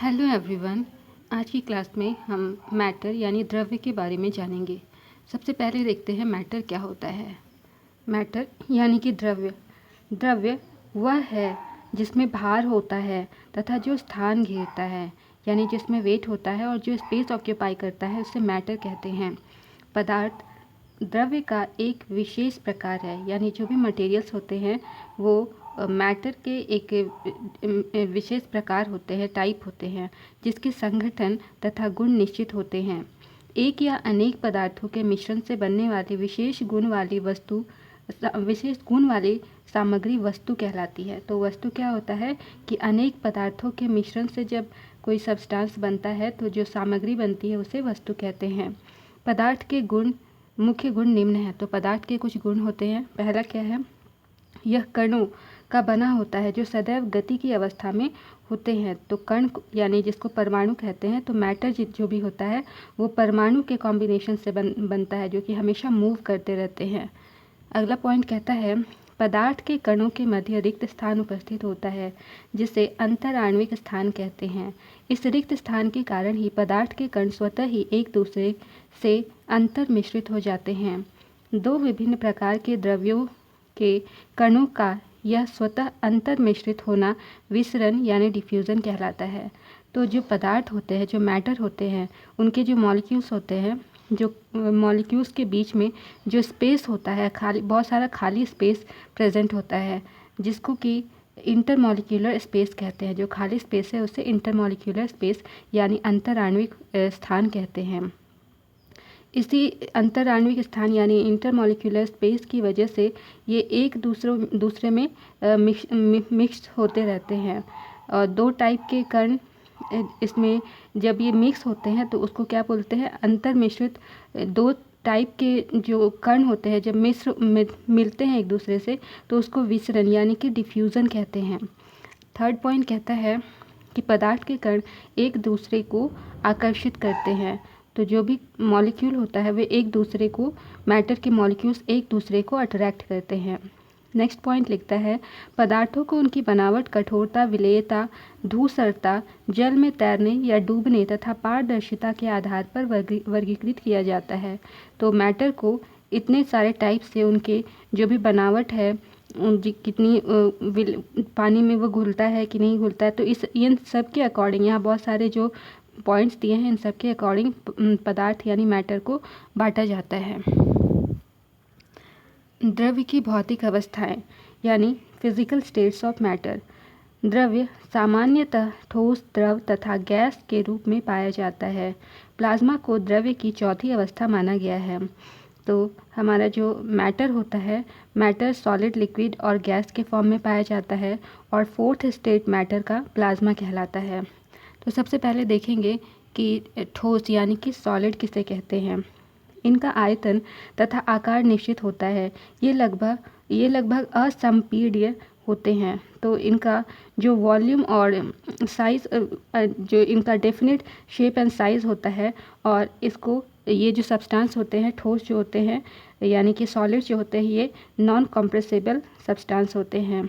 Hello everyone. आज की class में हम मैटर यानी द्रव्य के बारे में जानेंगे। सबसे पहले देखते हैं मैटर क्या होता है। मैटर यानी कि द्रव्य वह है जिसमें भार होता है तथा जो स्थान घेरता है, यानी जिसमें वेट होता है और जो स्पेस ऑक्यूपाई करता है, उसे मैटर कहते हैं। पदार्थ द्रव्य का एक विशेष प्रकार है, यानी जो भी मटेरियल्स होते हैं वो मैटर के एक विशेष प्रकार होते हैं, टाइप होते हैं, जिसके संगठन तथा गुण निश्चित होते हैं। एक या अनेक पदार्थों के मिश्रण से बनने वाली विशेष गुण वाली सामग्री वस्तु कहलाती है। तो वस्तु क्या होता है कि अनेक पदार्थों के मिश्रण से जब कोई सब्सटेंस बनता है तो जो सामग्री बनती है उसे वस्तु कहते हैं। पदार्थ के मुख्य गुण निम्न हैं। तो पदार्थ के कुछ गुण होते हैं। पहला क्या है, यह कणों का बना होता है जो सदैव गति की अवस्था में होते हैं। तो कण यानी जिसको परमाणु कहते हैं। तो मैटर जो भी होता है वो परमाणु के कॉम्बिनेशन से बनता है, जो कि हमेशा मूव करते रहते हैं। अगला पॉइंट कहता है, पदार्थ के कणों के मध्य रिक्त स्थान उपस्थित होता है जिसे अंतराण्विक स्थान कहते हैं। इस रिक्त स्थान के कारण ही पदार्थ के कण स्वतः ही एक दूसरे से अंतर मिश्रित हो जाते हैं। दो विभिन्न प्रकार के द्रव्यों के कणों का यह स्वतः अंतर मिश्रित होना विसरण यानी डिफ्यूज़न कहलाता है। तो जो पदार्थ होते हैं, जो मैटर होते हैं, उनके जो मॉलिक्यूल्स होते हैं, जो मॉलिक्यूल्स के बीच में जो स्पेस होता है, बहुत सारा खाली स्पेस प्रेजेंट होता है, जिसको कि इंटरमॉलिक्यूलर स्पेस कहते हैं। जो खाली स्पेस है उसे इंटरमॉलिक्यूलर स्पेस यानी अंतराण्विक स्थान कहते हैं। इसी अंतराण्विक स्थान यानी इंटरमॉलिक्यूलर स्पेस की वजह से ये एक दूसरे में मिक्स होते रहते हैं। और दो टाइप के कण इसमें जब ये मिक्स होते हैं तो उसको क्या बोलते हैं, अंतर मिश्रित। दो टाइप के जो कण होते हैं जब मिलते हैं एक दूसरे से तो उसको विसरण यानी कि डिफ्यूज़न कहते हैं। थर्ड पॉइंट कहता है कि पदार्थ के कण एक दूसरे को आकर्षित करते हैं। तो जो भी मॉलिक्यूल होता है वे एक दूसरे को, मैटर के मॉलिक्यूल्स एक दूसरे को अट्रैक्ट करते हैं। नेक्स्ट पॉइंट लिखता है, पदार्थों को उनकी बनावट, कठोरता, विलेयता, धूसरता, जल में तैरने या डूबने तथा पारदर्शिता के आधार पर वर्गीकृत किया जाता है। तो मैटर को इतने सारे टाइप से उनके जो भी बनावट है, कितनी पानी में वो घुलता है कि नहीं घुलता है, तो इन सब के अकॉर्डिंग यहाँ बहुत सारे जो पॉइंट्स दिए हैं, इन सब के अकॉर्डिंग पदार्थ यानी मैटर को बांटा जाता है। द्रव्य की भौतिक अवस्थाएं यानी फिजिकल स्टेट्स ऑफ मैटर। द्रव्य सामान्यतः ठोस, द्रव तथा गैस के रूप में पाया जाता है। प्लाज्मा को द्रव्य की चौथी अवस्था माना गया है। तो हमारा जो मैटर होता है, मैटर सॉलिड, लिक्विड और गैस के फॉर्म में पाया जाता है और फोर्थ स्टेट मैटर का प्लाज्मा कहलाता है। तो सबसे पहले देखेंगे कि ठोस यानी कि सॉलिड किसे कहते हैं। इनका आयतन तथा आकार निश्चित होता है। ये लगभग असंपीड्य होते हैं। तो इनका जो वॉल्यूम और साइज़, जो इनका डेफिनेट शेप एंड साइज़ होता है, और ये जो सब्सटेंस होते हैं, ठोस जो होते हैं यानी कि सॉलिड जो होते हैं, ये नॉन कंप्रेसिबल सब्सटेंस होते हैं।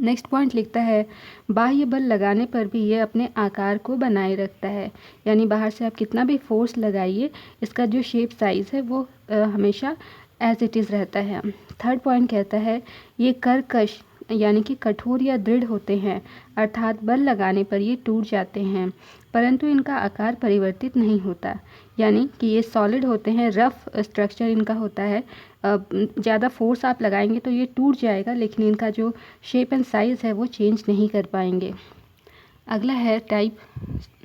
नेक्स्ट पॉइंट लिखता है, बाह्य बल लगाने पर भी ये अपने आकार को बनाए रखता है। यानी बाहर से आप कितना भी फोर्स लगाइए, इसका जो शेप साइज़ है वो हमेशा एज इट इज़ रहता है। थर्ड पॉइंट कहता है, ये कर्कश यानी कि कठोर या दृढ़ होते हैं, अर्थात बल लगाने पर ये टूट जाते हैं, परंतु इनका आकार परिवर्तित नहीं होता। यानी कि ये सॉलिड होते हैं, रफ स्ट्रक्चर इनका होता है। ज़्यादा फोर्स आप लगाएंगे तो ये टूट जाएगा, लेकिन इनका जो शेप एंड साइज़ है वो चेंज नहीं कर पाएंगे। अगला है टाइप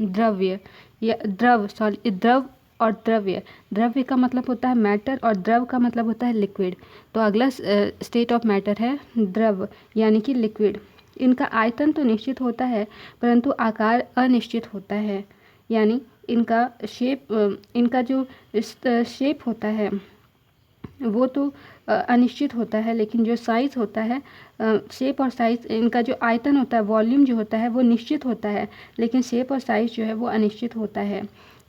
द्रव्य या द्रव और द्रव्य। द्रव्य का मतलब होता है मैटर और द्रव का मतलब होता है लिक्विड। तो अगला स्टेट ऑफ मैटर है द्रव यानी कि लिक्विड। इनका आयतन तो निश्चित होता है परंतु आकार अनिश्चित होता है। यानी इनका जो शेप होता है वो तो अनिश्चित होता है, लेकिन जो साइज़ होता है, शेप और साइज़, इनका जो आयतन होता है, वॉल्यूम जो होता है वो निश्चित होता है, लेकिन शेप और साइज़ जो है वो अनिश्चित होता है।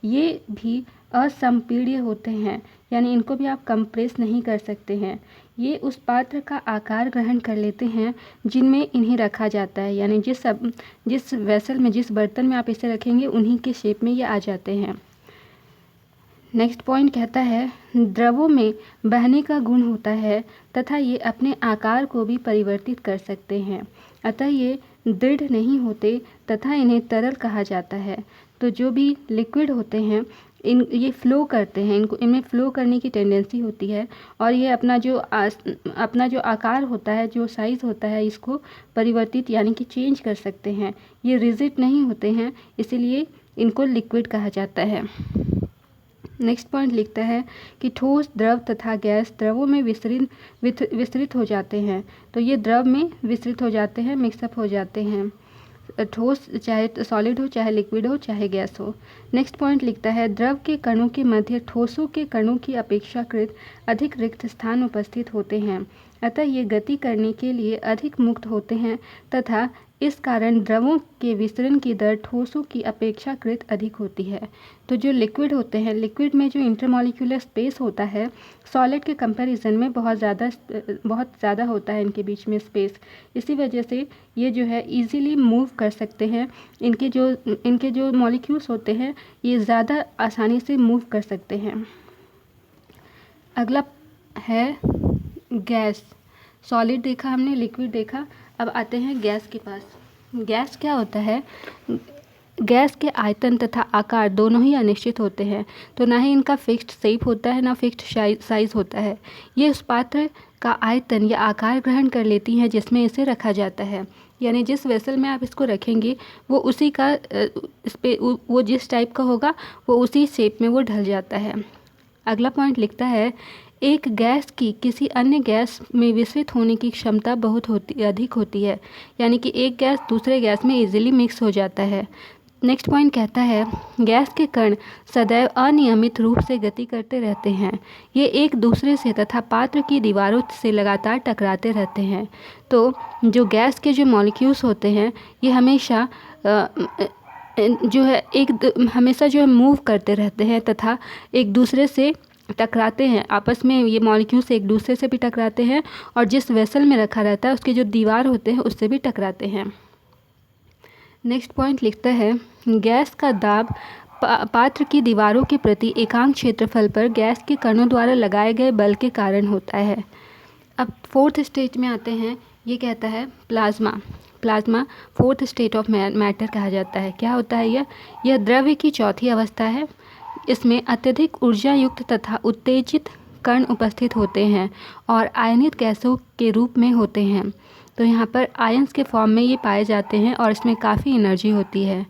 ये भी असंपीड्य होते हैं, यानी इनको भी आप कंप्रेस नहीं कर सकते हैं। ये उस पात्र का आकार ग्रहण कर लेते हैं जिनमें इन्हें रखा जाता है, यानी जिस वेसल में, जिस बर्तन में आप इसे रखेंगे उन्हीं के शेप में ये आ जाते हैं। नेक्स्ट पॉइंट कहता है द्रवों में बहने का गुण होता है तथा ये अपने आकार को भी परिवर्तित कर सकते हैं, अतः ये दृढ़ नहीं होते तथा इन्हें तरल कहा जाता है। तो जो भी लिक्विड होते हैं ये फ़्लो करते हैं, इनमें फ़्लो करने की टेंडेंसी होती है और ये अपना जो आकार होता है, जो साइज़ होता है, इसको परिवर्तित यानी कि चेंज कर सकते हैं। ये रिजिड नहीं होते हैं, इसीलिए इनको लिक्विड कहा जाता है। नेक्स्ट पॉइंट लिखता है कि ठोस, द्रव तथा गैस द्रवों में विस्तृत हो जाते हैं। तो ये द्रव में विस्तृत हो जाते हैं, मिक्सअप हो जाते हैं। ठोस चाहे सॉलिड हो, चाहे लिक्विड हो, चाहे गैस हो। नेक्स्ट पॉइंट लिखता है द्रव के कणों के मध्य ठोसों के कणों की अपेक्षाकृत अधिक रिक्त स्थान उपस्थित होते हैं, अतः ये गति करने के लिए अधिक मुक्त होते हैं तथा इस कारण द्रवों के विसरण की दर ठोसों की अपेक्षाकृत अधिक होती है। तो जो लिक्विड होते हैं, लिक्विड में जो इंटरमॉलिक्यूलर स्पेस होता है सॉलिड के कंपैरिजन में बहुत ज़्यादा होता है इनके बीच में स्पेस। इसी वजह से ये जो है इजीली मूव कर सकते हैं। इनके जो मॉलिक्यूल्स होते हैं ये ज़्यादा आसानी से मूव कर सकते हैं। अगला है गैस। सॉलिड देखा हमने, लिक्विड देखा, अब आते हैं गैस के पास। गैस क्या होता है? गैस के आयतन तथा आकार दोनों ही अनिश्चित होते हैं, तो ना ही इनका फिक्स्ड शेप होता है, ना फिक्स्ड साइज़ होता है। ये उस पात्र का आयतन या आकार ग्रहण कर लेती हैं जिसमें इसे रखा जाता है, यानी जिस वेसल में आप इसको रखेंगे वो उसी का वो जिस टाइप का होगा वो उसी शेप में वो ढल जाता है। अगला पॉइंट लिखता है एक गैस की किसी अन्य गैस में विस्फित होने की क्षमता बहुत अधिक होती है, यानी कि एक गैस दूसरे गैस में इजीली मिक्स हो जाता है। नेक्स्ट पॉइंट कहता है गैस के कण सदैव अनियमित रूप से गति करते रहते हैं। ये एक दूसरे से तथा पात्र की दीवारों से लगातार टकराते रहते हैं। तो जो गैस के जो मॉलिक्यूल्स होते हैं ये हमेशा हमेशा जो है मूव करते रहते हैं तथा एक दूसरे से टकराते हैं। आपस में ये मॉलिक्यूल्स एक दूसरे से भी टकराते हैं और जिस वेसल में रखा रहता है उसके जो दीवार होते हैं उससे भी टकराते हैं। नेक्स्ट पॉइंट लिखता है गैस का दाब पात्र की दीवारों के प्रति एकांक क्षेत्रफल पर गैस के कणों द्वारा लगाए गए बल के कारण होता है। अब फोर्थ स्टेज में आते हैं। ये कहता है plasma fourth state of matter कहा जाता है। क्या होता है यह द्रव्य की चौथी अवस्था है। इसमें अत्यधिक ऊर्जा युक्त तथा उत्तेजित कण उपस्थित होते हैं और आयनित गैसों के रूप में होते हैं। तो यहाँ पर आयंस के फॉर्म में ये पाए जाते हैं और इसमें काफ़ी एनर्जी होती है।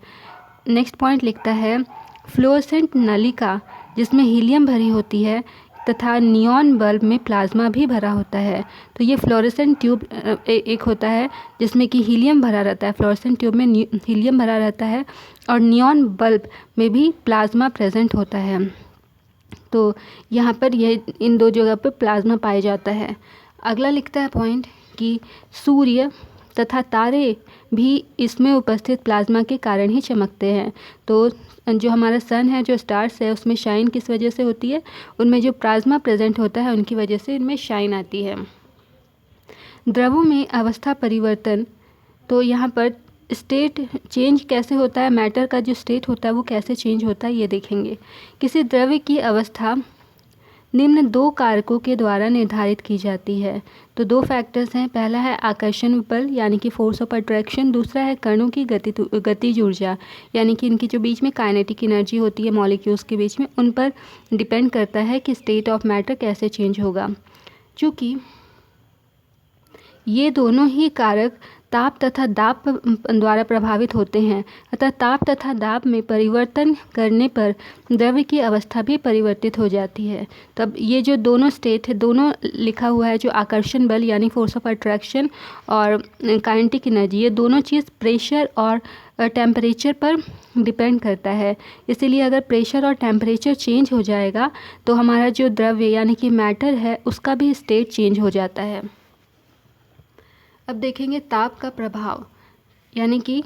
नेक्स्ट पॉइंट लिखता है फ्लोरोसेंट नलिका जिसमें हीलियम भरी होती है तथा नियॉन बल्ब में प्लाज्मा भी भरा होता है। तो ये फ्लोरोसेंट ट्यूब एक होता है जिसमें कि हीलियम भरा रहता है। फ्लोरोसेंट ट्यूब में हीलियम भरा रहता है और नियॉन बल्ब में भी प्लाज्मा प्रेजेंट होता है। तो यहाँ पर यह इन दो जगह पर प्लाज्मा पाया जाता है। अगला लिखता है पॉइंट कि सूर्य तथा तारे भी इसमें उपस्थित प्लाज्मा के कारण ही चमकते हैं। तो जो हमारा सन है, जो स्टार्स है, उसमें शाइन किस वजह से होती है? उनमें जो प्लाज्मा प्रेजेंट होता है उनकी वजह से इनमें शाइन आती है। द्रवों में अवस्था परिवर्तन, तो यहाँ पर स्टेट चेंज कैसे होता है, मैटर का जो स्टेट होता है वो कैसे चेंज होता है ये देखेंगे। किसी द्रव्य की अवस्था निम्न दो कारकों के द्वारा निर्धारित की जाती है। तो दो फैक्टर्स हैं, पहला है आकर्षण बल यानी कि फोर्स ऑफ अट्रैक्शन, दूसरा है कणों की गतिज ऊर्जा यानी कि इनकी जो बीच में काइनेटिक एनर्जी होती है मॉलिक्यूल्स के बीच में, उन पर डिपेंड करता है कि स्टेट ऑफ मैटर कैसे चेंज होगा। चूँकि ये दोनों ही कारक ताप तथा दाब द्वारा प्रभावित होते हैं, अतः ताप तथा दाब में परिवर्तन करने पर द्रव्य की अवस्था भी परिवर्तित हो जाती है। तब ये जो दोनों स्टेट है, दोनों लिखा हुआ है, जो आकर्षण बल यानी फोर्स ऑफ अट्रैक्शन और काइनेटिक एनर्जी, ये दोनों चीज़ प्रेशर और टेम्परेचर पर डिपेंड करता है। इसीलिए अगर प्रेशर और टेम्परेचर चेंज हो जाएगा तो हमारा जो द्रव्य यानी कि मैटर है उसका भी स्टेट चेंज हो जाता है। अब देखेंगे ताप का प्रभाव यानी कि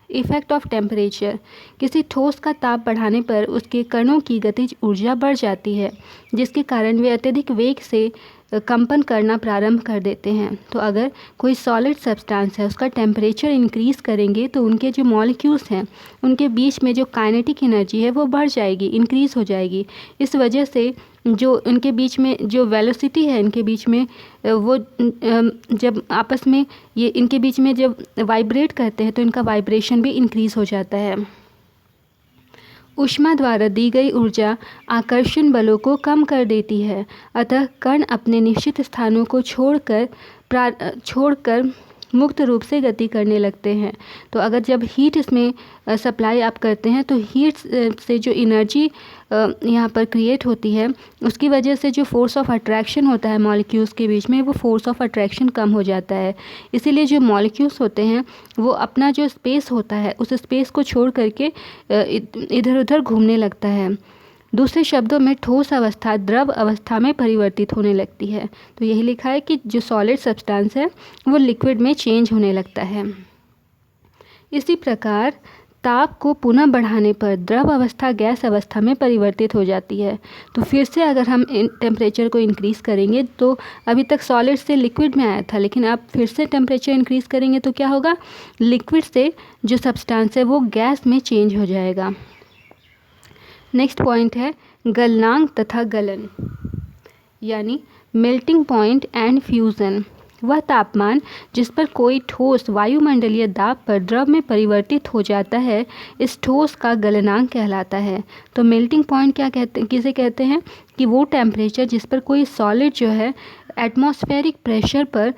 इफ़ेक्ट ऑफ टेम्परेचर। किसी ठोस का ताप बढ़ाने पर उसके कणों की गतिज ऊर्जा बढ़ जाती है जिसके कारण वे अत्यधिक वेग से कंपन करना प्रारंभ कर देते हैं। तो अगर कोई सॉलिड सब्सटेंस है उसका टेम्परेचर इंक्रीज़ करेंगे तो उनके जो मॉलिक्यूल्स हैं उनके बीच में जो काइनेटिक एनर्जी है वो बढ़ जाएगी, इंक्रीज़ हो जाएगी। इस वजह से जो इनके बीच में जो वेलोसिटी है इनके बीच में वो जब आपस में ये इनके बीच में जब वाइब्रेट करते हैं तो इनका वाइब्रेशन भी इंक्रीज़ हो जाता है। ऊष्मा द्वारा दी गई ऊर्जा आकर्षण बलों को कम कर देती है, अतः कण अपने निश्चित स्थानों को छोड़कर मुक्त रूप से गति करने लगते हैं। तो अगर जब हीट इसमें सप्लाई आप करते हैं तो हीट से जो एनर्जी यहाँ पर क्रिएट होती है उसकी वजह से जो फोर्स ऑफ अट्रैक्शन होता है मॉलिक्यूल्स के बीच में वो फोर्स ऑफ अट्रैक्शन कम हो जाता है। इसीलिए जो मॉलिक्यूल्स होते हैं वो अपना जो स्पेस होता है उस स्पेस को छोड़ करके इधर उधर घूमने लगता है। दूसरे शब्दों में ठोस अवस्था द्रव अवस्था में परिवर्तित होने लगती है। तो यही लिखा है कि जो सॉलिड सब्सटेंस है वो लिक्विड में चेंज होने लगता है। इसी प्रकार ताप को पुनः बढ़ाने पर द्रव अवस्था गैस अवस्था में परिवर्तित हो जाती है। तो फिर से अगर हम टेम्परेचर को इंक्रीज़ करेंगे तो अभी तक सॉलिड से लिक्विड में आया था, लेकिन अब फिर से टेम्परेचर इंक्रीज़ करेंगे तो क्या होगा, लिक्विड से जो सब्सटेंस है वो गैस में चेंज हो जाएगा। नेक्स्ट पॉइंट है गलनांक तथा गलन, यानी मेल्टिंग पॉइंट एंड फ्यूज़न। वह तापमान जिस पर कोई ठोस वायुमंडलीय दाब पर द्रव में परिवर्तित हो जाता है इस ठोस का गलनांक कहलाता है। तो मेल्टिंग पॉइंट किसे कहते हैं कि वो टेम्परेचर जिस पर कोई सॉलिड जो है एटमॉस्फेरिक प्रेशर पर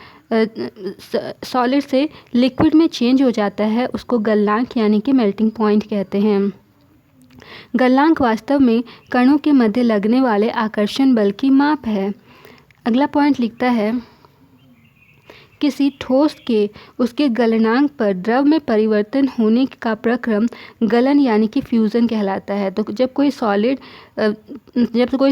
सॉलिड से लिक्विड में चेंज हो जाता है उसको गलनांक यानी कि मेल्टिंग पॉइंट कहते हैं। गलनांक वास्तव में कणों के मध्य लगने वाले आकर्षण बल की माप है। अगला पॉइंट लिखता है किसी ठोस के उसके गलनांक पर द्रव में परिवर्तन होने का प्रक्रम गलन यानी कि फ्यूज़न कहलाता है। तो जब कोई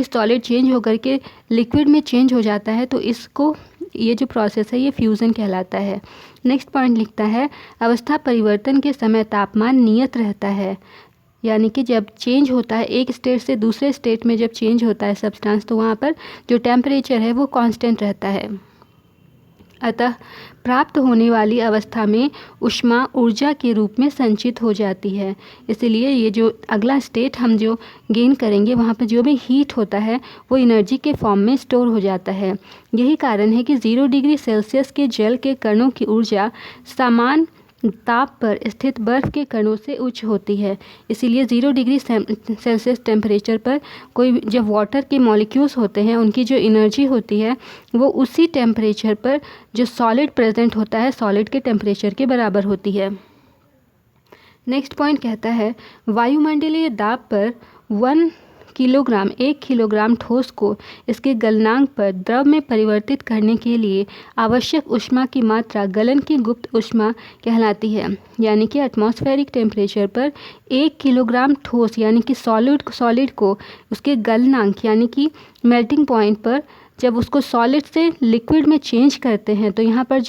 सॉलिड चेंज होकर के लिक्विड में चेंज हो जाता है तो इसको ये जो प्रोसेस है ये फ्यूज़न कहलाता है। नेक्स्ट पॉइंट लिखता है अवस्था परिवर्तन के समय तापमान नियत रहता है, यानी कि जब चेंज होता है एक स्टेट से दूसरे स्टेट में जब चेंज होता है सब्सटेंस तो वहाँ पर जो टेम्परेचर है वो कांस्टेंट रहता है। अतः प्राप्त होने वाली अवस्था में ऊष्मा ऊर्जा के रूप में संचित हो जाती है। इसलिए ये जो अगला स्टेट हम जो गेन करेंगे वहाँ पर जो भी हीट होता है वो एनर्जी के फॉर्म में स्टोर हो जाता है। यही कारण है कि 0 डिग्री सेल्सियस के जल के कणों की ऊर्जा समान ताप पर स्थित बर्फ के कणों से उच्च होती है। इसीलिए 0 डिग्री सेल्सियस टेम्परेचर पर कोई जब वाटर के मॉलिक्यूल्स होते हैं उनकी जो एनर्जी होती है वो उसी टेम्परेचर पर जो सॉलिड प्रेजेंट होता है सॉलिड के टेम्परेचर के बराबर होती है। नेक्स्ट पॉइंट कहता है वायुमंडलीय दाब पर 1 किलोग्राम ठोस को इसके गलनांक पर द्रव में परिवर्तित करने के लिए आवश्यक ऊष्मा की मात्रा गलन की गुप्त ऊष्मा कहलाती है। यानी कि एटमॉस्फेरिक टेम्परेचर पर 1 किलोग्राम ठोस यानी कि सॉलिड को उसके गलनांक यानी कि मेल्टिंग पॉइंट पर जब उसको सॉलिड से लिक्विड में चेंज करते हैं तो यहाँ पर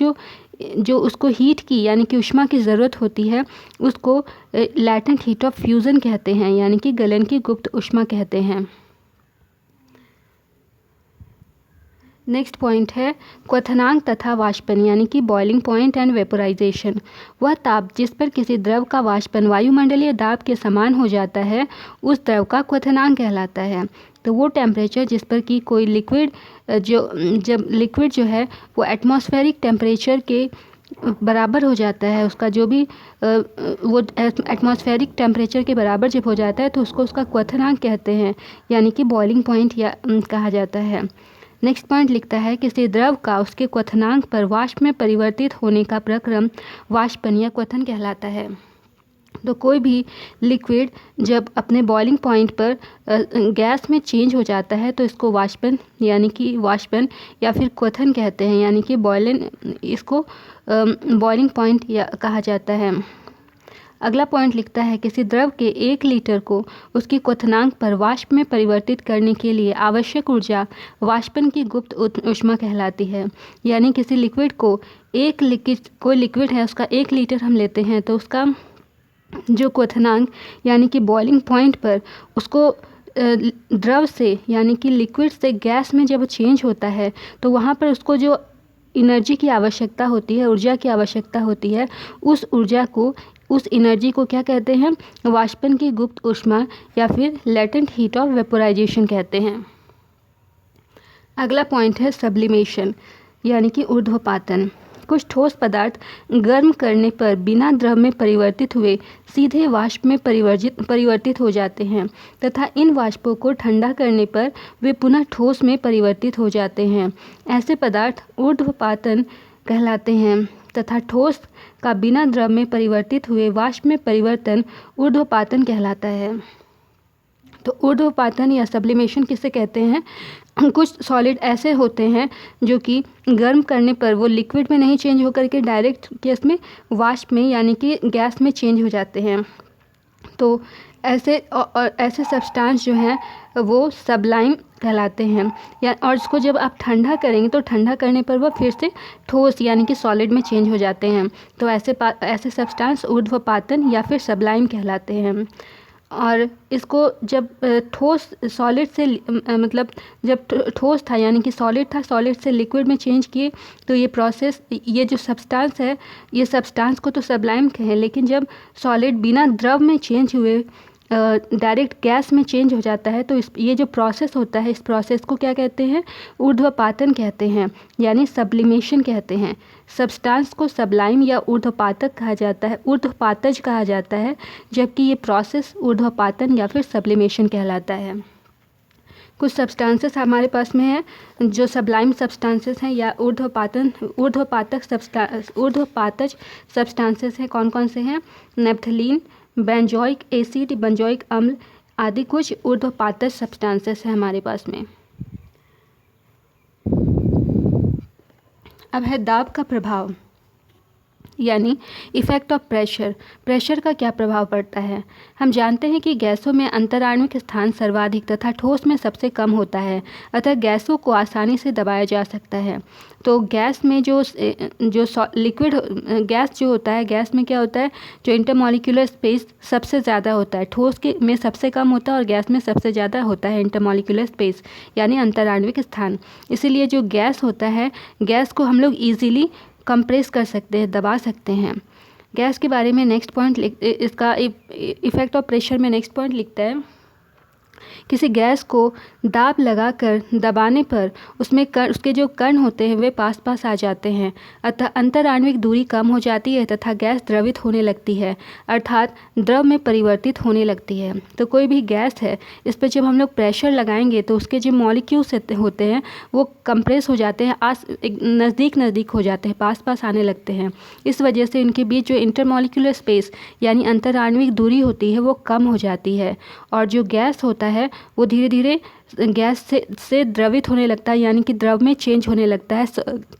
जो उसको हीट की यानी कि ऊष्मा की ज़रूरत होती है उसको लैटेंट हीट ऑफ फ्यूज़न कहते हैं, यानी कि गलन की गुप्त ऊष्मा कहते हैं। नेक्स्ट पॉइंट है क्वथनांक तथा वाष्पन, यानी कि बॉइलिंग पॉइंट एंड वेपोराइजेशन। वह ताप जिस पर किसी द्रव का वाष्पन वायुमंडलीय दाब के समान हो जाता है उस द्रव का क्वथनांक कहलाता है। तो वो टेम्परेचर जिस पर कि कोई लिक्विड जब लिक्विड जो है वो एटमॉस्फेरिक टेम्परेचर के बराबर हो जाता है, उसका जो भी वो एटमॉस्फेरिक टेम्परेचर के बराबर जब हो जाता है तो उसको उसका क्वथनांक कहते हैं, यानी कि बॉइलिंग पॉइंट या कहा जाता है। नेक्स्ट पॉइंट लिखता है किसी द्रव का उसके क्वथनांक पर वाष्प में परिवर्तित होने का प्रक्रम वाष्पन या क्वथन कहलाता है। तो कोई भी लिक्विड जब अपने बॉइलिंग पॉइंट पर गैस में चेंज हो जाता है तो इसको वाष्पन यानी कि वाष्पन या फिर क्वथन कहते हैं, यानी कि इसको बॉइलिंग पॉइंट या कहा जाता है। अगला पॉइंट लिखता है किसी द्रव के 1 लीटर को उसकी क्वथनांक पर वाष्प में परिवर्तित करने के लिए आवश्यक ऊर्जा वाष्पन की गुप्त ऊष्मा कहलाती है। यानी किसी लिक्विड को कोई लिक्विड है उसका 1 लीटर हम लेते हैं तो उसका जो क्वथनांक यानी कि बॉइलिंग पॉइंट पर उसको द्रव से यानी कि लिक्विड से गैस में जब चेंज होता है तो वहाँ पर उसको जो एनर्जी की आवश्यकता होती है, ऊर्जा की आवश्यकता होती है, उस एनर्जी को क्या कहते हैं? वाष्पन की गुप्त ऊष्मा या फिर लेटेंट हीट ऑफ वेपोराइजेशन कहते हैं। अगला पॉइंट है सब्लिमेशन यानी कि ऊर्ध्वपातन। कुछ ठोस पदार्थ गर्म करने पर बिना द्रव में परिवर्तित हुए सीधे वाष्प में परिवर्तित हो जाते हैं तथा इन वाष्पों को ठंडा करने पर वे पुनः ठोस में परिवर्तित हो जाते हैं। ऐसे पदार्थ ऊर्ध्वपातन कहलाते हैं तथा ठोस का बिना द्रव में परिवर्तित हुए वाष्प में परिवर्तन ऊर्ध्वपातन कहलाता है। तो ऊर्ध्वपातन या सब्लिमेशन किसे कहते हैं? कुछ सॉलिड ऐसे होते हैं जो कि गर्म करने पर वो लिक्विड में नहीं चेंज होकर के डायरेक्ट केस में वाष्प में यानी कि गैस में चेंज हो जाते हैं। तो ऐसे सब्सटेंस जो हैं वो सब्लाइम कहलाते हैं और इसको जब आप ठंडा करेंगे तो ठंडा करने पर वह फिर से ठोस यानी कि सॉलिड में चेंज हो जाते हैं। तो ऐसे सब्सटेंस ऊर्ध्वपातन या फिर सब्लाइम कहलाते हैं। और इसको जब ठोस सॉलिड से मतलब जब ठोस था यानी कि सॉलिड था, सॉलिड से लिक्विड में चेंज किए तो ये प्रोसेस, ये जो सब्सटेंस है, ये सब्सटेंस को तो सब्लाइम कहें, लेकिन जब सॉलिड बिना द्रव में चेंज हुए डायरेक्ट गैस में चेंज हो जाता है तो ये जो प्रोसेस होता है, इस प्रोसेस को क्या कहते हैं? ऊर्ध्वपातन कहते हैं यानी सब्लिमेशन कहते हैं। सब्सटेंस को सब्लाइम या ऊर्ध्वपातक कहा जाता है, ऊर्ध्वपातज कहा जाता है, जबकि ये प्रोसेस ऊर्ध्वपातन या फिर सब्लिमेशन कहलाता है। कुछ सब्सटेंसेस हमारे पास में है जो सब्लाइम सब्सटेंसेस हैं या ऊर्ध्वपातज सब्सटेंसेस हैं। कौन कौन से हैं? नेप्थलीन, बेंजोइक एसिड, बेंजोइक अम्ल आदि कुछ ऊर्ध्वपातज सब्सटेंसेस हैं हमारे पास में। अब है दाब का प्रभाव यानी इफ़ेक्ट ऑफ प्रेशर। प्रेशर का क्या प्रभाव पड़ता है? हम जानते हैं कि गैसों में अंतराण्विक स्थान सर्वाधिक तथा ठोस में सबसे कम होता है, अतः गैसों को आसानी से दबाया जा सकता है। तो गैस में जो लिक्विड गैस जो होता है, गैस में क्या होता है? जो इंटरमॉलिक्यूलर स्पेस सबसे ज़्यादा होता है, ठोस के में सबसे कम होता है और गैस में सबसे ज़्यादा होता है इंटरमॉलिक्यूलर स्पेस यानी अंतराण्विक स्थान। इसीलिए जो गैस होता है, गैस को हम लोग ईजीली कंप्रेस कर सकते हैं, दबा सकते हैं। गैस के बारे में नेक्स्ट पॉइंट इसका इफ़ेक्ट ऑफ प्रेशर में नेक्स्ट पॉइंट लिखता है, किसी गैस को दाब लगाकर दबाने पर उसके जो कण होते हैं वे पास पास आ जाते हैं, अतः अंतराण्विक दूरी कम हो जाती है तथा गैस द्रवित होने लगती है, अर्थात द्रव में परिवर्तित होने लगती है। तो कोई भी गैस है, इस पर जब हम लोग प्रेशर लगाएंगे तो उसके जो मॉलिक्यूल्स होते हैं वो कंप्रेस हो जाते हैं, नज़दीक हो जाते हैं, पास पास आने लगते हैं। इस वजह से इनके बीच जो इंटरमॉलिक्यूलर स्पेस यानी अंतराण्विक दूरी होती है वो कम हो जाती है और जो गैस होता है वो धीरे धीरे गैस से द्रवित होने लगता है यानी कि द्रव में चेंज होने लगता है।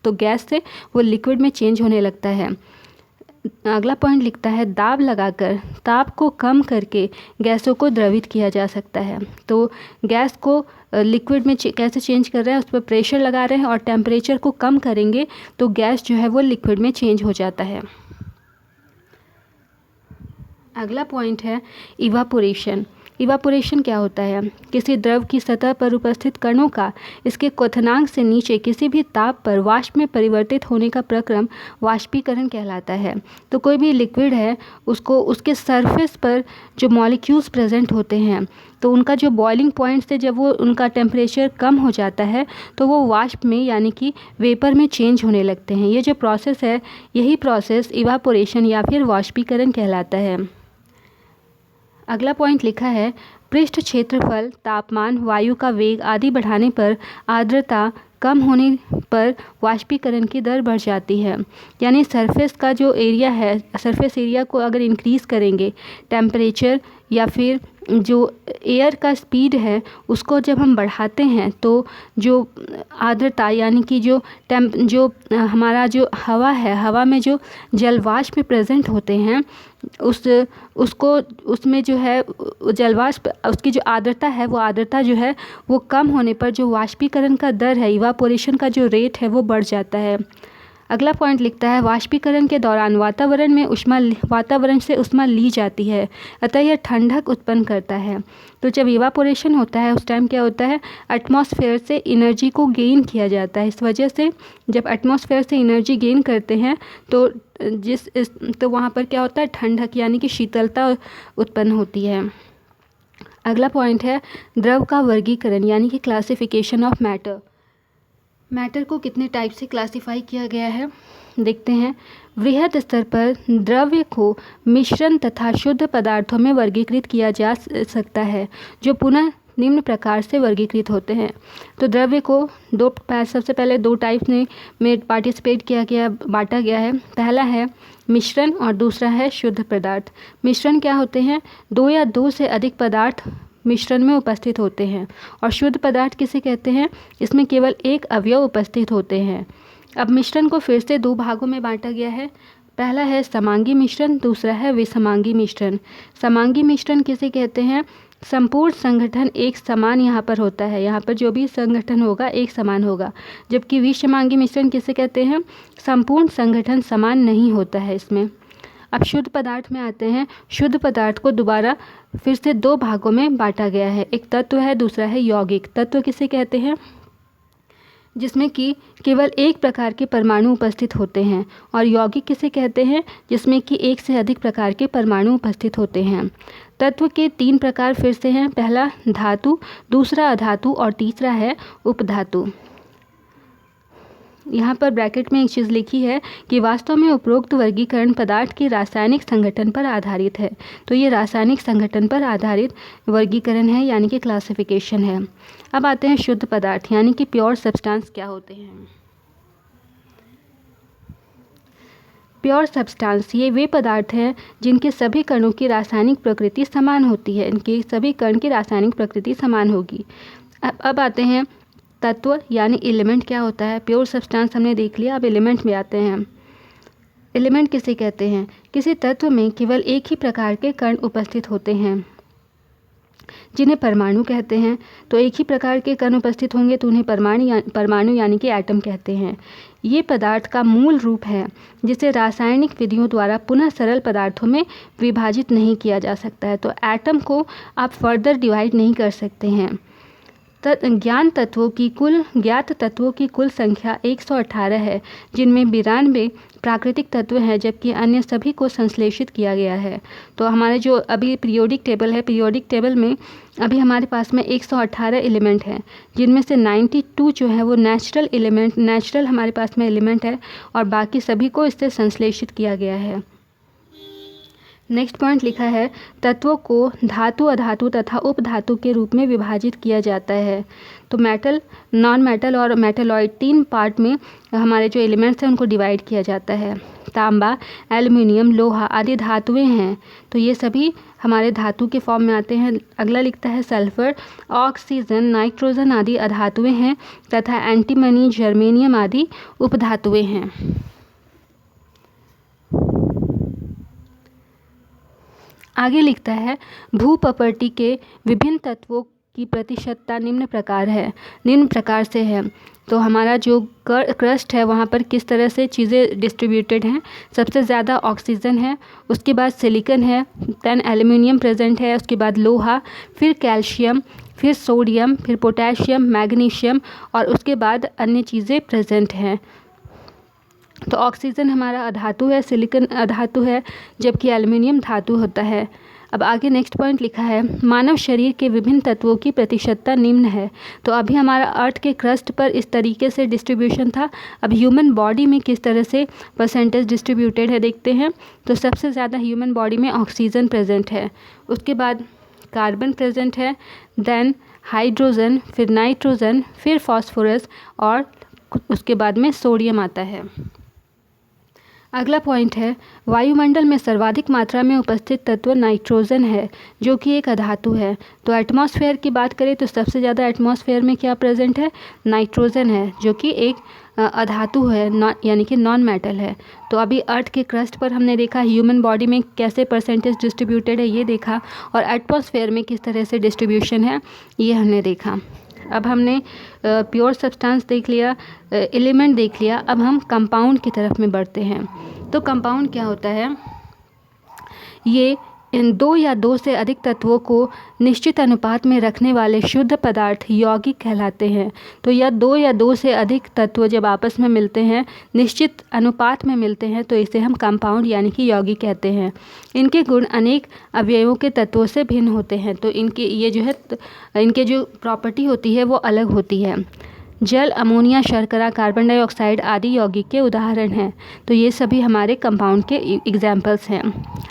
तो गैस से वो लिक्विड में चेंज होने लगता है। अगला पॉइंट लिखता है, दाब लगाकर ताप को कम करके गैसों को द्रवित किया जा सकता है। तो गैस को लिक्विड में कैसे चेंज कर रहे हैं, उस पर प्रेशर लगा रहे हैं और टेम्परेचर को कम करेंगे तो गैस जो है वो लिक्विड में चेंज हो जाता है। अगला पॉइंट है इवापोरेशन। इवापोरेशन क्या होता है? किसी द्रव की सतह पर उपस्थित कणों का इसके क्वथनांक से नीचे किसी भी ताप पर वाष्प में परिवर्तित होने का प्रक्रम वाष्पीकरण कहलाता है। तो कोई भी लिक्विड है उसको उसके सरफेस पर जो मॉलिक्यूल्स प्रेजेंट होते हैं तो उनका जो बॉइलिंग पॉइंट से जब वो उनका टेम्परेचर कम हो जाता है तो वो वाष्प में यानी कि वेपर में चेंज होने लगते हैं। ये जो प्रोसेस है, यही प्रोसेस इवापोरेशन या फिर वाष्पीकरण कहलाता है। अगला पॉइंट लिखा है, पृष्ठ क्षेत्रफल, तापमान, वायु का वेग आदि बढ़ाने पर आर्द्रता कम होने पर वाष्पीकरण की दर बढ़ जाती है। यानी सरफेस का जो एरिया है, सरफेस एरिया को अगर इंक्रीज़ करेंगे, टेम्परेचर या फिर जो एयर का स्पीड है उसको जब हम बढ़ाते हैं तो जो आर्द्रता यानी कि जो हमारा जो हवा है, हवा में जो जलवाष्प प्रेजेंट होते हैं उसमें जो है जलवाष्प, उसकी जो आर्द्रता है वो आर्द्रता जो है वो कम होने पर जो वाष्पीकरण का दर है, इवापोरेशन का जो रेट है वो बढ़ जाता है। अगला पॉइंट लिखता है वाष्पीकरण के दौरान वातावरण से ऊष्मा ली जाती है, अतः यह ठंडक उत्पन्न करता है। तो जब इवापोरेशन होता है उस टाइम क्या होता है, एटमॉस्फेयर से एनर्जी को गेन किया जाता है। इस वजह से जब एटमॉस्फेयर से एनर्जी गेन करते हैं तो वहाँ पर क्या होता है, ठंडक यानी कि शीतलता उत्पन्न होती है। अगला पॉइंट है द्रव का वर्गीकरण यानी कि क्लासिफिकेशन ऑफ मैटर को कितने टाइप से क्लासिफाई किया गया है देखते हैं। वृहद स्तर पर द्रव्य को मिश्रण तथा शुद्ध पदार्थों में वर्गीकृत किया जा सकता है, जो पुनः निम्न प्रकार से वर्गीकृत होते हैं। तो द्रव्य को सबसे पहले दो टाइप में बांटा गया है। पहला है मिश्रण और दूसरा है शुद्ध पदार्थ। मिश्रण क्या होते हैं, दो या दो से अधिक पदार्थ मिश्रण में उपस्थित होते हैं। और शुद्ध पदार्थ किसे कहते हैं, इसमें केवल एक अवयव उपस्थित होते हैं। अब मिश्रण को फिर से दो भागों में बांटा गया है। पहला है समांगी मिश्रण, दूसरा है विसमांगी मिश्रण। समांगी मिश्रण किसे कहते हैं, संपूर्ण संगठन एक समान यहाँ पर होता है, यहाँ पर जो भी संगठन होगा एक समान होगा। जबकि विसमांगी मिश्रण किसे कहते हैं, संपूर्ण संगठन समान नहीं होता है इसमें। अब शुद्ध पदार्थ में आते हैं। शुद्ध पदार्थ को दोबारा फिर से दो भागों में बांटा गया है, एक तत्व है, दूसरा है यौगिक। तत्व किसे कहते हैं, जिसमें कि केवल एक प्रकार के परमाणु उपस्थित होते हैं। और यौगिक किसे कहते हैं, जिसमें कि एक से अधिक प्रकार के परमाणु उपस्थित होते हैं। तत्व के तीन प्रकार फिर से हैं, पहला धातु, दूसरा अधातु और तीसरा है उपधातु। यहाँ पर ब्रैकेट में एक चीज़ लिखी है कि वास्तव में उपरोक्त वर्गीकरण पदार्थ के रासायनिक संगठन पर आधारित है। तो ये रासायनिक संगठन पर आधारित वर्गीकरण है यानी कि क्लासिफिकेशन है। अब आते हैं शुद्ध पदार्थ यानी कि प्योर सब्सटेंस क्या होते हैं। प्योर सब्सटेंस ये वे पदार्थ हैं जिनके सभी कणों की रासायनिक प्रकृति समान होती है, इनके सभी कण की रासायनिक प्रकृति समान होगी। अब आते हैं तत्व यानी एलिमेंट क्या होता है। प्योर सब्सटेंस हमने देख लिया, अब एलिमेंट में आते हैं। एलिमेंट किसे कहते हैं, किसी तत्व में केवल एक ही प्रकार के कण उपस्थित होते हैं जिन्हें परमाणु कहते हैं। तो एक ही प्रकार के कण उपस्थित होंगे तो उन्हें परमाणु यानी कि एटम कहते हैं। ये पदार्थ का मूल रूप है जिसे रासायनिक विधियों द्वारा पुनः सरल पदार्थों में विभाजित नहीं किया जा सकता है। तो एटम को आप फर्दर डिवाइड नहीं कर सकते हैं। ज्ञात तत्वों की कुल संख्या 118 है, जिनमें 92 प्राकृतिक तत्व हैं जबकि अन्य सभी को संश्लेषित किया गया है। तो हमारे जो अभी पीरियोडिक टेबल है, पीरियोडिक टेबल में अभी हमारे पास में 118 एलिमेंट हैं, जिनमें से 92 जो है वो नेचुरल हमारे पास में एलिमेंट है और बाकी सभी को इससे संश्लेषित किया गया है। नेक्स्ट पॉइंट लिखा है तत्वों को धातु, अधातु तथा उपधातु के रूप में विभाजित किया जाता है। तो मेटल, नॉन मेटल और मेटलॉइड तीन पार्ट में हमारे जो एलिमेंट्स हैं उनको डिवाइड किया जाता है। तांबा, एल्युमिनियम, लोहा आदि धातुएं हैं, तो ये सभी हमारे धातु के फॉर्म में आते हैं। अगला लिखता है सल्फर, ऑक्सीजन, नाइट्रोजन आदि अधातुएं हैं तथा एंटीमनी, जर्मेनियम आदि उपधातुएं हैं। आगे लिखता है भूप्रकृति के विभिन्न तत्वों की प्रतिशतता निम्न प्रकार से है। तो हमारा जो क्रस्ट है वहाँ पर किस तरह से चीज़ें डिस्ट्रीब्यूटेड हैं। सबसे ज़्यादा ऑक्सीजन है, उसके बाद सिलिकॉन है, देन एल्युमिनियम प्रेजेंट है, उसके बाद लोहा, फिर कैल्शियम, फिर सोडियम, फिर पोटेशियम, मैग्नीशियम और उसके बाद अन्य चीज़ें प्रेजेंट हैं। तो ऑक्सीजन हमारा अधातु है, सिलिकॉन अधातु है, जबकि एल्युमिनियम धातु होता है। अब आगे नेक्स्ट पॉइंट लिखा है मानव शरीर के विभिन्न तत्वों की प्रतिशतता निम्न है। तो अभी हमारा अर्थ के क्रस्ट पर इस तरीके से डिस्ट्रीब्यूशन था, अब ह्यूमन बॉडी में किस तरह से परसेंटेज डिस्ट्रीब्यूटेड है देखते हैं। तो सबसे ज़्यादा ह्यूमन बॉडी में ऑक्सीजन प्रेजेंट है, उसके बाद कार्बन प्रेजेंट है, देन हाइड्रोजन, फिर नाइट्रोजन, फिर फॉस्फोरस और उसके बाद में सोडियम आता है। अगला पॉइंट है वायुमंडल में सर्वाधिक मात्रा में उपस्थित तत्व नाइट्रोजन है जो कि एक अधातु है। तो एटमॉस्फेयर की बात करें तो सबसे ज़्यादा एटमॉस्फेयर में क्या प्रेजेंट है, नाइट्रोजन है जो कि एक अधातु है, यानी कि नॉन मेटल है। तो अभी अर्थ के क्रस्ट पर हमने देखा ह्यूमन बॉडी में कैसे परसेंटेज डिस्ट्रीब्यूटेड है ये देखा, और एटमॉस्फेयर में किस तरह से डिस्ट्रीब्यूशन है ये हमने देखा। अब हमने प्योर सब्सटेंस देख लिया, एलिमेंट देख लिया, अब हम कंपाउंड की तरफ में बढ़ते हैं। तो कंपाउंड क्या होता है? ये इन दो या दो से अधिक तत्वों को निश्चित अनुपात में रखने वाले शुद्ध पदार्थ यौगिक कहलाते हैं। तो यह दो या दो से अधिक तत्व जब आपस में मिलते हैं, निश्चित अनुपात में मिलते हैं, तो इसे हम कंपाउंड यानी कि यौगिक कहते हैं। इनके गुण अनेक अवयवों के तत्वों से भिन्न होते हैं। तो इनके जो प्रॉपर्टी होती है वो अलग होती है। जल, अमोनिया, शर्करा, कार्बन डाइऑक्साइड आदि यौगिक के उदाहरण हैं। तो ये सभी हमारे कंपाउंड के एग्जाम्पल्स हैं।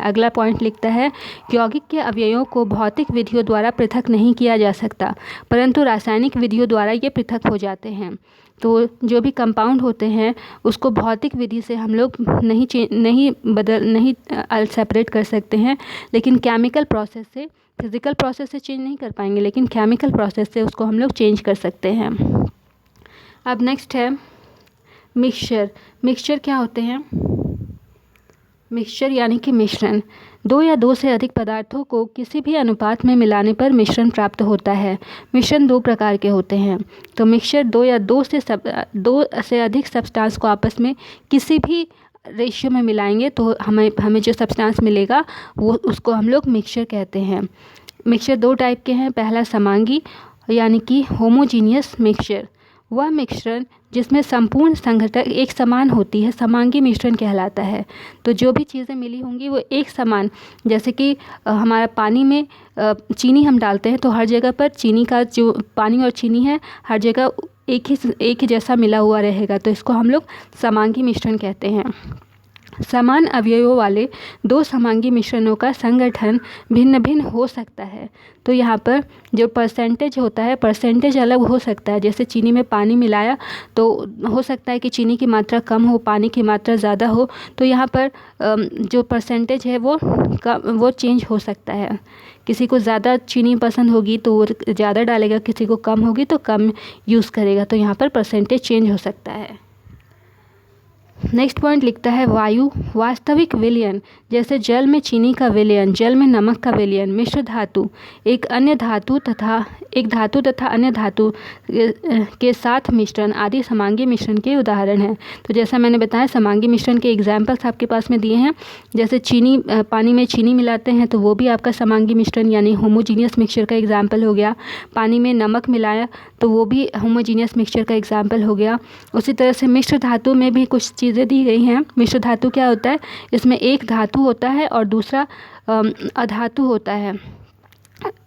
अगला पॉइंट लिखता है, यौगिक के अवयवों को भौतिक विधियों द्वारा पृथक नहीं किया जा सकता, परंतु रासायनिक विधियों द्वारा ये पृथक हो जाते हैं। तो जो भी कंपाउंड होते हैं उसको भौतिक विधि से हम लोग नहीं सेपरेट कर सकते हैं, लेकिन केमिकल प्रोसेस से, फिजिकल प्रोसेस से चेंज नहीं कर पाएंगे, लेकिन केमिकल प्रोसेस से उसको हम लोग चेंज कर सकते हैं। अब नेक्स्ट है मिक्सचर। मिक्सचर क्या होते हैं? मिक्सचर यानी कि मिश्रण। दो या दो से अधिक पदार्थों को किसी भी अनुपात में मिलाने पर मिश्रण प्राप्त होता है। मिश्रण दो प्रकार के होते हैं। तो मिक्सचर दो से अधिक सब्सटेंस को आपस में किसी भी रेशियो में मिलाएंगे तो हमें जो सब्सटेंस मिलेगा वो उसको हम लोग मिक्सचर कहते हैं। मिक्सचर दो टाइप के हैं। पहला समांगी यानी कि होमोजीनियस मिक्सचर, वह मिश्रण जिसमें संपूर्ण संघटक एक समान होती है, समांगी मिश्रण कहलाता है। तो जो भी चीज़ें मिली होंगी वो एक समान, जैसे कि हमारा पानी में चीनी हम डालते हैं तो हर जगह पर चीनी का जो पानी और चीनी है हर जगह एक ही जैसा मिला हुआ रहेगा, तो इसको हम लोग समांगी मिश्रण कहते हैं। समान अवयवों वाले दो समांगी मिश्रणों का संगठन भिन्न भिन्न हो सकता है। तो यहाँ पर जो परसेंटेज होता है, परसेंटेज अलग हो सकता है। जैसे चीनी में पानी मिलाया तो हो सकता है कि चीनी की मात्रा कम हो, पानी की मात्रा ज़्यादा हो, तो यहाँ पर जो परसेंटेज है वो चेंज हो सकता है। किसी को ज़्यादा चीनी पसंद होगी तो वो ज़्यादा डालेगा, किसी को कम होगी तो कम यूज़ करेगा, तो यहाँ पर परसेंटेज चेंज हो सकता है। नेक्स्ट पॉइंट लिखता है वायु। वास्तविक विलयन, जैसे जल में चीनी का विलयन, जल में नमक का विलयन, मिश्र धातु एक धातु तथा अन्य धातु के साथ मिश्रण आदि समांगी मिश्रण के उदाहरण हैं। तो जैसा मैंने बताया, समांगी मिश्रण के एग्जाम्पल्स आपके पास में दिए हैं। जैसे पानी में चीनी मिलाते हैं तो वो भी आपका समांगी मिश्रण यानी होमोजीनियस मिक्सचर का एग्जाम्पल हो गया। पानी में नमक मिलाया तो वो भी होमोजीनियस मिक्सचर का एग्जाम्पल हो गया। उसी तरह से मिश्र धातु में भी कुछ चीज़ें दी गई हैं। मिश्र धातु क्या होता है? इसमें एक धातु होता है और दूसरा अधातु होता है।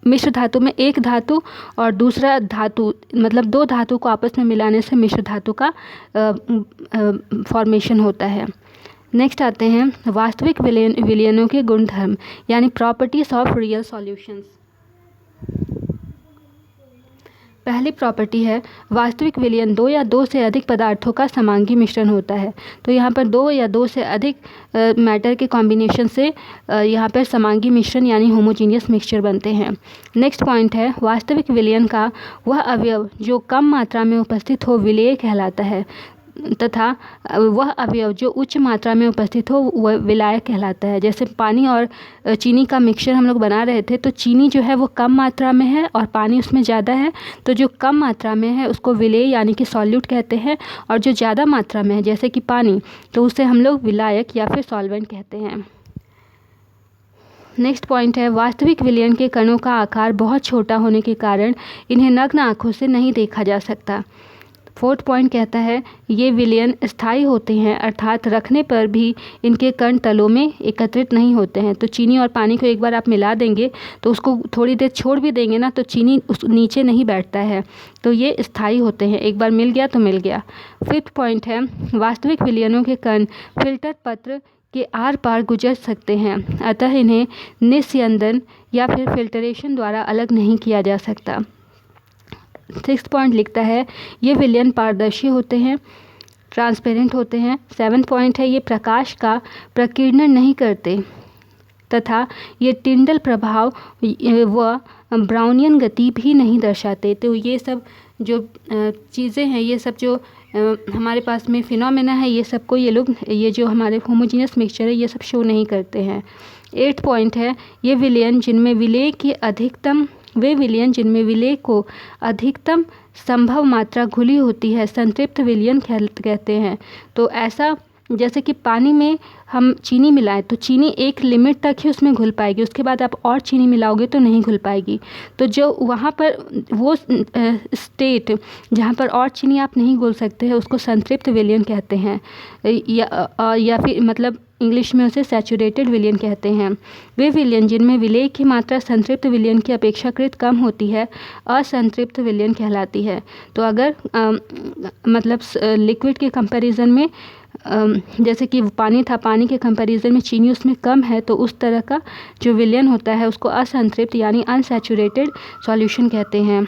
मिश्र धातु में एक धातु और दूसरा धातु, मतलब दो धातु को आपस में मिलाने से मिश्र धातु का फॉर्मेशन होता है। नेक्स्ट आते हैं वास्तविक विलयनों के गुणधर्म यानी प्रॉपर्टीज ऑफ रियल सॉल्यूशंस। पहली प्रॉपर्टी है वास्तविक विलयन दो या दो से अधिक पदार्थों का समांगी मिश्रण होता है। तो यहाँ पर दो या दो से अधिक मैटर के कॉम्बिनेशन से यहाँ पर समांगी मिश्रण यानी होमोजीनियस मिक्सचर बनते हैं। नेक्स्ट पॉइंट है वास्तविक विलयन का वह अवयव जो कम मात्रा में उपस्थित हो विलेय कहलाता है, तथा वह अवयव जो उच्च मात्रा में उपस्थित हो वह विलायक कहलाता है। जैसे पानी और चीनी का मिक्सचर हम लोग बना रहे थे तो चीनी जो है वो कम मात्रा में है और पानी उसमें ज़्यादा है, तो जो कम मात्रा में है उसको विलेय यानी कि सॉल्यूट कहते हैं, और जो ज़्यादा मात्रा में है जैसे कि पानी तो उसे हम लोग विलायक या फिर सॉल्वेंट कहते हैं। नेक्स्ट पॉइंट है वास्तविक विलयन के कणों का आकार बहुत छोटा होने के कारण इन्हें नग्न आँखों से नहीं देखा जा सकता। फोर्थ पॉइंट कहता है ये विलयन स्थायी होते हैं, अर्थात रखने पर भी इनके कण तलों में एकत्रित नहीं होते हैं। तो चीनी और पानी को एक बार आप मिला देंगे तो उसको थोड़ी देर छोड़ भी देंगे ना तो चीनी उस नीचे नहीं बैठता है, तो ये स्थायी होते हैं, एक बार मिल गया तो मिल गया। फिफ्थ पॉइंट है वास्तविक विलयनों के कण फिल्टर पत्र के आर पार गुजर सकते हैं, अतः इन्हें निस्यंदन या फिर फिल्टरेशन द्वारा अलग नहीं किया जा सकता। सिक्स्थ पॉइंट लिखता है ये विलयन पारदर्शी होते हैं, ट्रांसपेरेंट होते हैं। सेवन्थ पॉइंट है ये प्रकाश का प्रकीर्णन नहीं करते तथा ये टिंडल प्रभाव व ब्राउनियन गति भी नहीं दर्शाते। तो ये सब जो चीज़ें हैं, ये सब जो हमारे पास में फिनोमेना है, ये सबको ये जो हमारे होमोजीनियस मिक्सचर है ये सब शो नहीं करते हैं। एट्थ पॉइंट है ये विलयन जिनमें विलेय की अधिकतम वे विलयन जिनमें विलेय को अधिकतम संभव मात्रा घुली होती है संतृप्त विलयन कहते हैं। तो ऐसा जैसे कि पानी में हम चीनी मिलाएं तो चीनी एक लिमिट तक ही उसमें घुल पाएगी, उसके बाद आप और चीनी मिलाओगे तो नहीं घुल पाएगी। तो जो वहाँ पर वो स्टेट जहाँ पर और चीनी आप नहीं घुल सकते हैं उसको संतृप्त विलयन कहते हैं, या फिर मतलब इंग्लिश में उसे सैचुरेटेड विलयन कहते हैं। वे विलयन जिनमें विलेय की मात्रा संतृप्त विलयन की अपेक्षाकृत कम होती है असंतृप्त विलयन कहलाती है। तो अगर मतलब लिक्विड के कंपैरिजन में जैसे कि पानी था, पानी के कंपैरिजन में चीनी उसमें कम है, तो उस तरह का जो विलयन होता है उसको असंतृप्त यानी अनसैचुरेटेड सॉल्यूशन कहते हैं।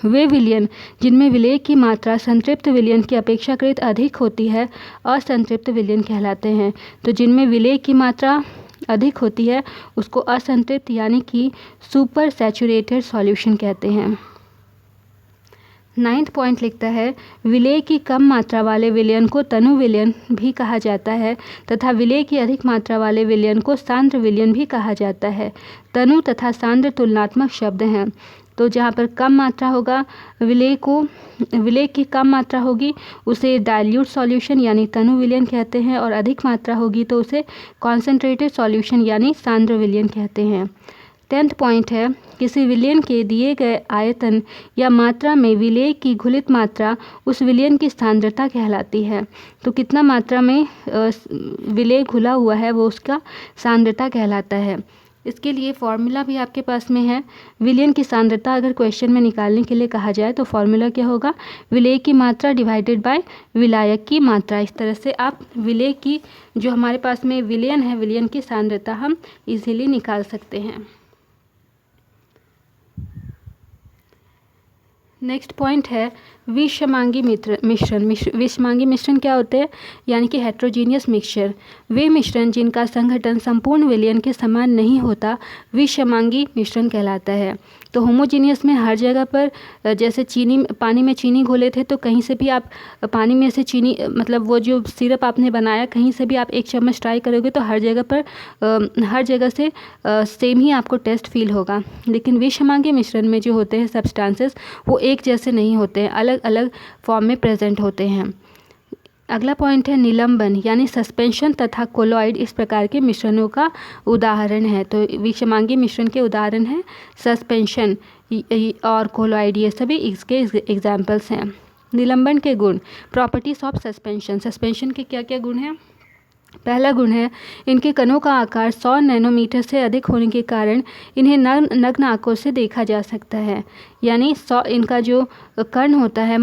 वे विलयन जिनमें विलेय की मात्रा संतृप्त विलयन की अपेक्षाकृत अधिक होती है असंतृप्त विलयन कहलाते हैं। तो जिनमें विलेय की मात्रा अधिक होती है उसको असंतृप्त यानी कि सुपर सैचुरेटेड सॉल्यूशन कहते हैं। 9th पॉइंट लिखता है, विलेय की कम मात्रा वाले विलयन को तनु विलयन भी कहा जाता है तथा विलेय की अधिक मात्रा वाले विलयन को सांद्र विलयन भी कहा जाता है। तनु तथा सांद्र तुलनात्मक शब्द हैं। तो जहाँ पर कम मात्रा होगा विलेय की कम मात्रा होगी उसे डाइल्यूट सॉल्यूशन यानी तनु विलयन कहते हैं, और अधिक मात्रा होगी तो उसे कॉन्सेंट्रेटेड सॉल्यूशन यानी सांद्र विलयन कहते हैं। 10th पॉइंट है, किसी विलयन के दिए गए आयतन या मात्रा में विलेय की घुलित मात्रा उस विलयन की सांद्रता कहलाती है। तो कितना मात्रा में विलेय घुला हुआ है वो उसका सांद्रता कहलाता है। इसके लिए फॉर्मूला भी आपके पास में है। विलयन की सांद्रता अगर क्वेश्चन में निकालने के लिए कहा जाए तो फॉर्मूला क्या होगा, विलेय की मात्रा डिवाइडेड बाय विलायक की मात्रा। इस तरह से आप विलेय की जो हमारे पास में विलयन है विलयन की सांद्रता हम इजीली निकाल सकते हैं। नेक्स्ट पॉइंट है विषमांगी मिश्रण। विषमांगी मिश्रण क्या होते हैं, यानी कि हेट्रोजीनियस मिक्सचर। वे मिश्रण जिनका संघटन संपूर्ण विलयन के समान नहीं होता विषमांगी मिश्रण कहलाता है। तो होमोजीनियस में हर जगह पर जैसे पानी में चीनी घोले थे तो कहीं से भी आप पानी में से चीनी मतलब वो जो सिरप आपने बनाया कहीं से भी आप 1 चम्मच ट्राई करोगे तो हर जगह से सेम ही आपको टेस्ट फील होगा। लेकिन विषमांगी मिश्रण में जो होते हैं सब्सटेंसेस वो एक जैसे नहीं होते हैं, अलग अलग फॉर्म में प्रेजेंट होते हैं। अगला पॉइंट है निलंबन यानी सस्पेंशन तथा कोलॉइड इस प्रकार के मिश्रणों का उदाहरण है। तो विषमांगी मिश्रण के उदाहरण हैं सस्पेंशन और कोलॉइड, ये सभी इसके एग्जाम्पल्स हैं। निलंबन के गुण, प्रॉपर्टीज ऑफ सस्पेंशन। सस्पेंशन के क्या क्या गुण हैं। पहला गुण है इनके कणों का आकार 100 नैनोमीटर से अधिक होने के कारण इन्हें नग्न आंखों से देखा जा सकता है। यानी 100 इनका जो कण होता है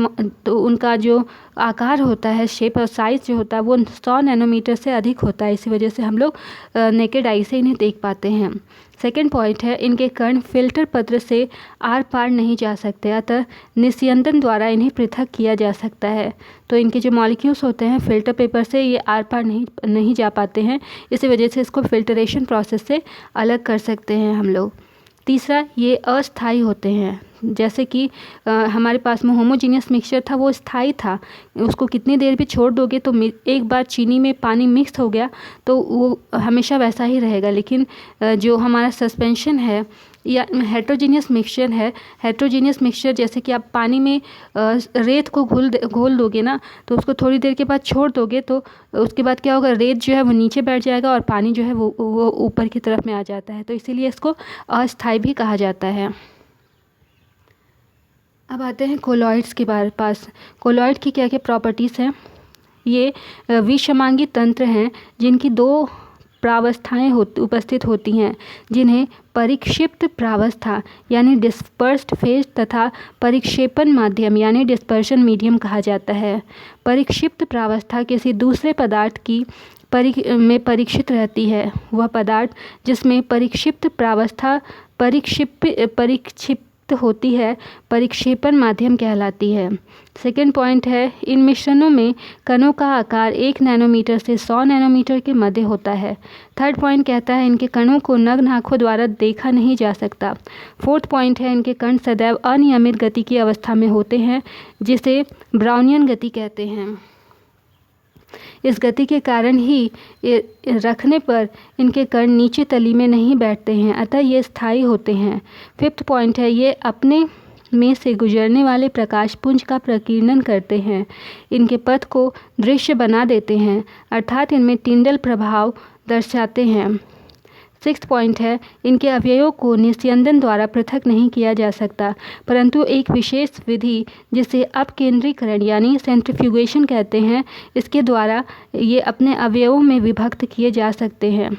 तो उनका जो आकार होता है, शेप और साइज़ जो होता है वो 100 नैनोमीटर से अधिक होता है। इसी वजह से हम लोग नेकेड आई से इन्हें देख पाते हैं। सेकेंड पॉइंट है इनके कण फिल्टर पत्र से आर पार नहीं जा सकते, अतः निस्यंदन द्वारा इन्हें पृथक किया जा सकता है। तो इनके जो मॉलिक्यूल्स होते हैं फिल्टर पेपर से ये आर पार नहीं जा पाते हैं, इसी वजह से इसको फिल्टरेशन प्रोसेस से अलग कर सकते हैं हम लोग। तीसरा, ये अस्थाई होते हैं। जैसे कि हमारे पास में होमोजीनियस मिक्सचर था वो स्थायी था, उसको कितनी देर भी छोड़ दोगे तो एक बार चीनी में पानी मिक्स हो गया तो वो हमेशा वैसा ही रहेगा। लेकिन जो हमारा सस्पेंशन है या हेट्रोजीनियस मिक्सचर है, हेट्रोजीनियस मिक्सचर जैसे कि आप पानी में रेत को घोल दोगे ना तो उसको थोड़ी देर के बाद छोड़ दोगे तो उसके बाद क्या होगा, रेत जो है वो नीचे बैठ जाएगा और पानी जो है वो ऊपर की तरफ में आ जाता है। तो इसीलिए इसको अस्थायी भी कहा जाता है। अब आते हैं कोलॉइड्स के पास। कोलॉइड की क्या क्या प्रॉपर्टीज़ हैं। ये विषमांगी तंत्र हैं जिनकी 2 प्रावस्थाएं उपस्थित होती हैं, जिन्हें परिक्षिप्त प्रावस्था यानी डिस्पर्स्ड फेज तथा परिक्षेपण माध्यम यानी डिस्पर्शन मीडियम कहा जाता है। परिक्षिप्त प्रावस्था किसी दूसरे पदार्थ की में परीक्षित रहती है। वह पदार्थ जिसमें परिक्षिप्त प्रावस्था परिक्षिप्त होती है परिक्षेपण माध्यम कहलाती है। सेकेंड पॉइंट है इन मिश्रणों में कणों का आकार 1 नैनोमीटर से 100 नैनोमीटर के मध्य होता है। थर्ड पॉइंट कहता है इनके कणों को नग्न आंखों द्वारा देखा नहीं जा सकता। फोर्थ पॉइंट है इनके कण सदैव अनियमित गति की अवस्था में होते हैं जिसे ब्राउनियन गति कहते हैं। इस गति के कारण ही रखने पर इनके कण नीचे तली में नहीं बैठते हैं, अतः ये स्थायी होते हैं। 5th पॉइंट है, ये अपने में से गुजरने वाले प्रकाशपुंज का प्रकीर्णन करते हैं। इनके पथ को दृश्य बना देते हैं, अर्थात इनमें टिंडल प्रभाव दर्शाते हैं। 6th पॉइंट है, इनके अवयवों को निस्यंदन द्वारा पृथक नहीं किया जा सकता, परंतु एक विशेष विधि जिसे अपकेंद्रीकरण यानी सेंट्रीफ्यूगेशन कहते हैं, इसके द्वारा ये अपने अवयवों में विभक्त किए जा सकते हैं।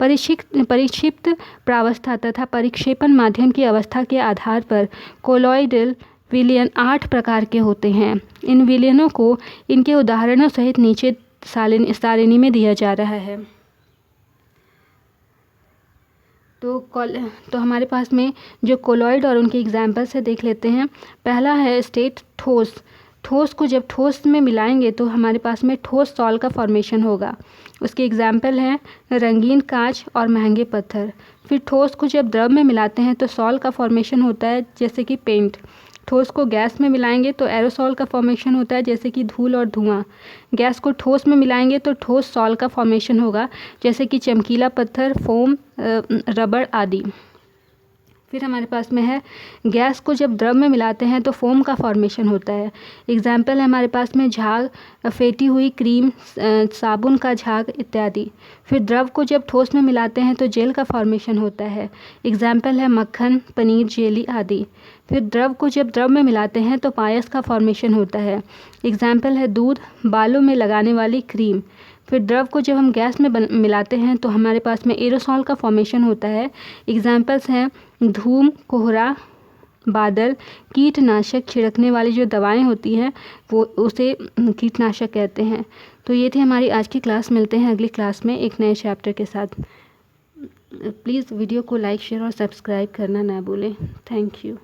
परिक्षिप्त प्रावस्था तथा परिक्षेपण माध्यम की अवस्था के आधार पर कोलॉइडल विलयन 8 प्रकार के होते हैं। इन विलयनों को इनके उदाहरणों सहित नीचे सारिणी में दिया जा रहा है। तो हमारे पास में जो कोलॉइड और उनके एग्जाम्पल से देख लेते हैं। पहला है स्टेट ठोस। ठोस को जब ठोस में मिलाएंगे तो हमारे पास में ठोस सॉल का फॉर्मेशन होगा। उसके एग्जाम्पल हैं रंगीन कांच और महंगे पत्थर। फिर ठोस को जब द्रव में मिलाते हैं तो सॉल का फॉर्मेशन होता है, जैसे कि पेंट। ठोस को गैस में मिलाएंगे तो एरोसॉल का फॉर्मेशन होता है, जैसे कि धूल और धुआं। गैस को ठोस में मिलाएंगे तो ठोस सॉल का फॉर्मेशन होगा, जैसे कि चमकीला पत्थर, फोम, रबड़ आदि। फिर हमारे पास में है गैस को जब द्रव में मिलाते हैं तो फोम का फॉर्मेशन होता है। एग्जाम्पल है हमारे पास में झाग, फेंटी हुई क्रीम, साबुन का झाग इत्यादि। फिर द्रव को जब ठोस में मिलाते हैं तो जेल का फॉर्मेशन होता है। एग्जाम्पल है मक्खन, पनीर, जेली आदि। फिर द्रव को जब द्रव में मिलाते हैं तो पायस का फॉर्मेशन होता है। एग्जाम्पल है दूध, बालों में लगाने वाली क्रीम। फिर द्रव को जब हम गैस में मिलाते हैं तो हमारे पास में एरोसॉल का फॉर्मेशन होता है। एग्जाम्पल्स हैं धूम, कोहरा, बादल। कीटनाशक छिड़कने वाली जो दवाएं होती हैं वो उसे कीटनाशक कहते हैं। तो ये थी हमारी आज की क्लास। मिलते हैं अगली क्लास में एक नए चैप्टर के साथ। प्लीज़ वीडियो को लाइक, शेयर और सब्सक्राइब करना ना भूलें। Thank you.